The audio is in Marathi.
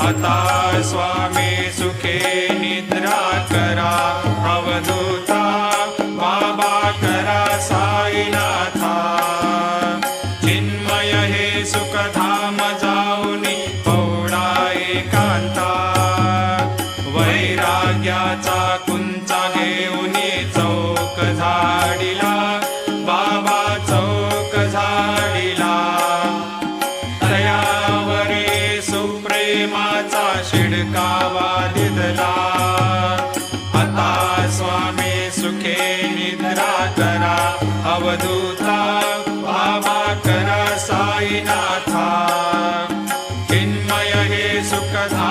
आता स्वामी सुखे निद्रा करा अवधूता बाबा करा साईनाथा चिन्मय हे सुखधाम जाऊनी पौडा एकांता वैराग्याचा कुंचा घेऊनी चौक झाडिला बाबा चौक झाडिला तयावरी सुप्रेमाचा शिडकावा दिदला आता स्वामी सुखे निद्रा करा अवधूता बाबा करा साईनाथा चिन्मय हे सुखधा